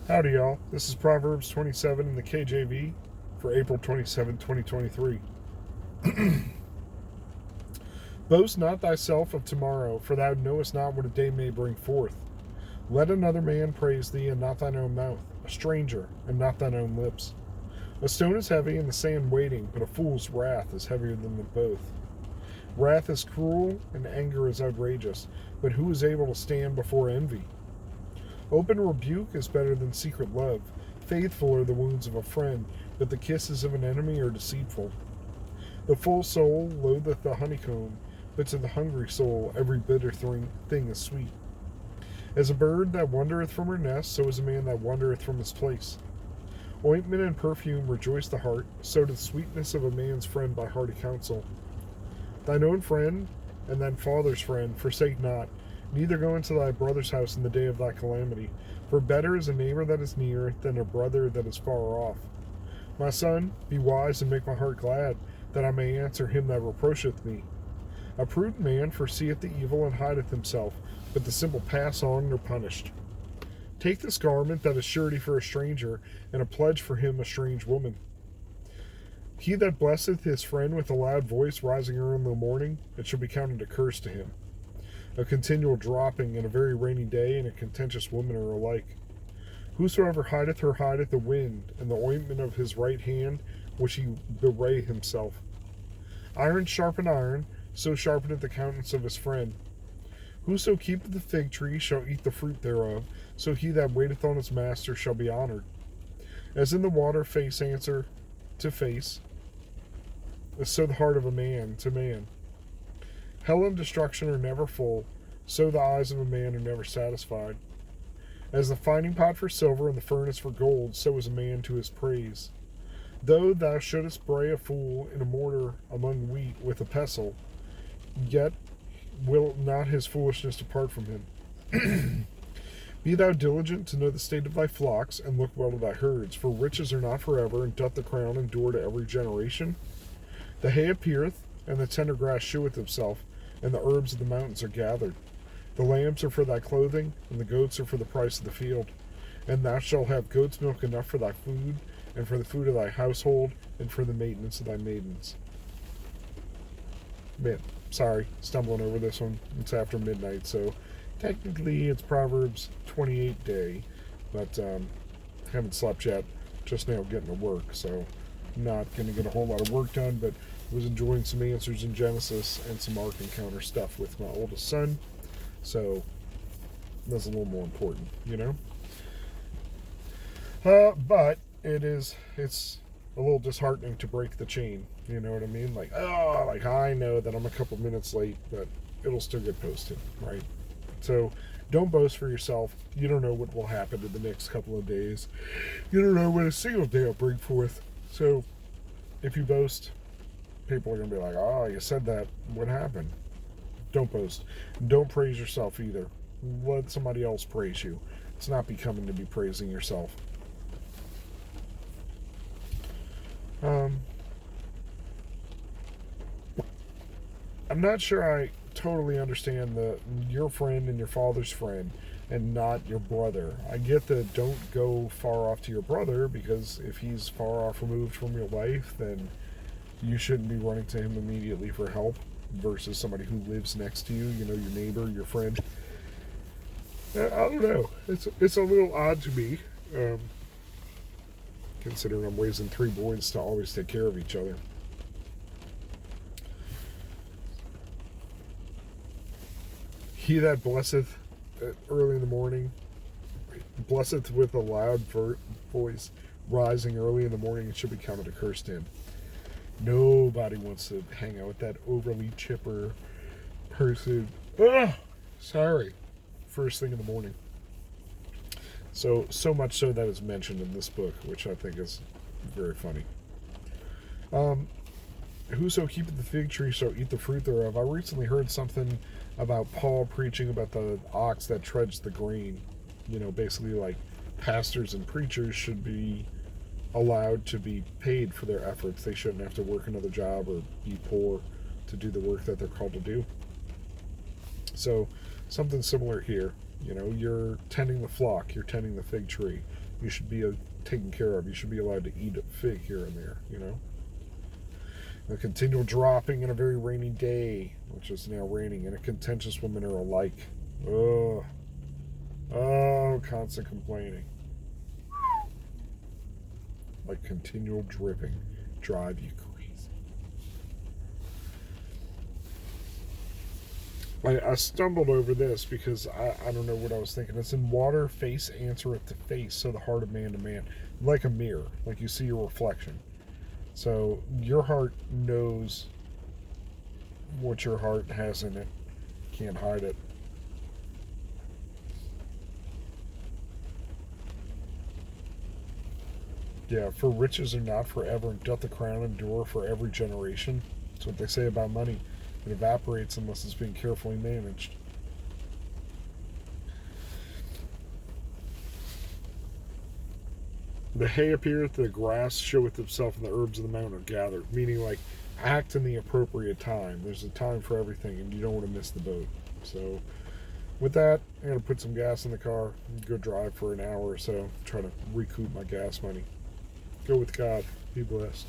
Howdy, y'all. This is Proverbs 27 in the KJV for April 27, 2023. Boast not thyself of tomorrow, for thou knowest not what a day may bring forth. Let another man praise thee, and not thine own mouth, a stranger, and not thine own lips. A stone is heavy, and the sand weighting, but a fool's wrath is heavier than them both. Wrath is cruel, and anger is outrageous, but who is able to stand before envy? Open rebuke is better than secret love. Faithful are the wounds of a friend, but the kisses of an enemy are deceitful. The full soul loatheth the honeycomb, but to the hungry soul every bitter thing is sweet. As a bird that wandereth from her nest, so is a man that wandereth from his place. Ointment and perfume rejoice the heart, so doth sweetness of a man's friend by hearty counsel. Thine own friend and thine father's friend forsake not, neither go into thy brother's house in the day of thy calamity. For better is a neighbor that is near than a brother that is far off. My son, be wise and make my heart glad, that I may answer him that reproacheth me. A prudent man foreseeth the evil and hideth himself, but the simple pass on and are punished. Take this garment that is surety for a stranger, and a pledge for him a strange woman. He that blesseth his friend with a loud voice rising early in the morning, it shall be counted a curse to him. A continual dropping in a very rainy day and a contentious woman are alike. Whosoever hideth her hideth the wind, and the ointment of his right hand which he bewray himself. Iron sharpened iron, so sharpeneth the countenance of his friend. Whoso keepeth the fig tree shall eat the fruit thereof, so he that waiteth on his master shall be honored. As in the water face answer to face, so the heart of a man to man. Hell and destruction are never full, so the eyes of a man are never satisfied. As the finding pot for silver and the furnace for gold, so is a man to his praise. Though thou shouldest bray a fool in a mortar among wheat with a pestle, yet will not his foolishness depart from him. Be thou diligent to know the state of thy flocks, and look well to thy herds, for riches are not forever, and doth the crown endure to every generation? The hay appeareth, and the tender grass sheweth himself, and the herbs of the mountains are gathered. The lambs are for thy clothing, and the goats are for the price of the field. And thou shalt have goat's milk enough for thy food, and for the food of thy household, and for the maintenance of thy maidens. Man, sorry, stumbling over this one. It's after midnight, so technically it's Proverbs 28 day, but haven't slept yet. Just now getting to work, so not going to get a whole lot of work done, but was enjoying some answers in Genesis and some Ark Encounter stuff with my oldest son, so that's a little more important, you know? But it's a little disheartening to break the chain, you know what I mean? Like I know that I'm a couple minutes late, but it'll still get posted, right? So don't boast for yourself. You don't know what will happen in the next couple of days. You don't know what a single day will bring forth. So if you boast, people are going to be like, oh, you said that. What happened? Don't boast. Don't praise yourself either. Let somebody else praise you. It's not becoming to be praising yourself. I'm not sure I totally understand your friend and your father's friend and not your brother. I get that don't go far off to your brother, because if he's far off removed from your life, then you shouldn't be running to him immediately for help versus somebody who lives next to you, you know, your neighbor, your friend. I don't know. It's a little odd to me, considering I'm raising 3 boys to always take care of each other. He that blesseth early in the morning, blesseth with a loud voice, rising early in the morning, it should be counted a curse to him. Nobody wants to hang out with that overly chipper person. Sorry. First thing in the morning. So much so that is mentioned in this book, which I think is very funny. Whoso keepeth the fig tree shall eat the fruit thereof. I recently heard something about Paul preaching about the ox that treads the grain. You know, basically like pastors and preachers should be allowed to be paid for their efforts. They shouldn't have to work another job or be poor to do the work that they're called to do. So something similar here. You know, you're tending the flock, you're tending the fig tree. You should be taken care of. You should be allowed to eat a fig here and there, you know. A continual dropping in a very rainy day, which is now raining, and a contentious woman are alike. Oh, constant complaining. Like continual dripping. Drive you crazy. I stumbled over this because I don't know what I was thinking. It's in water, face answereth to face, so the heart of man to man. Like a mirror, like you see your reflection. So your heart knows what your heart has in it. Can't hide it. Yeah, for riches are not forever, and doth the crown endure for every generation. That's what they say about money. It evaporates unless it's being carefully managed. The hay appeareth, the grass showeth itself, and the herbs of the mountain are gathered. Meaning, like, act in the appropriate time. There's a time for everything, and you don't want to miss the boat. So, with that, I'm going to put some gas in the car and go drive for an hour or so, try to recoup my gas money. Go with God. Be blessed.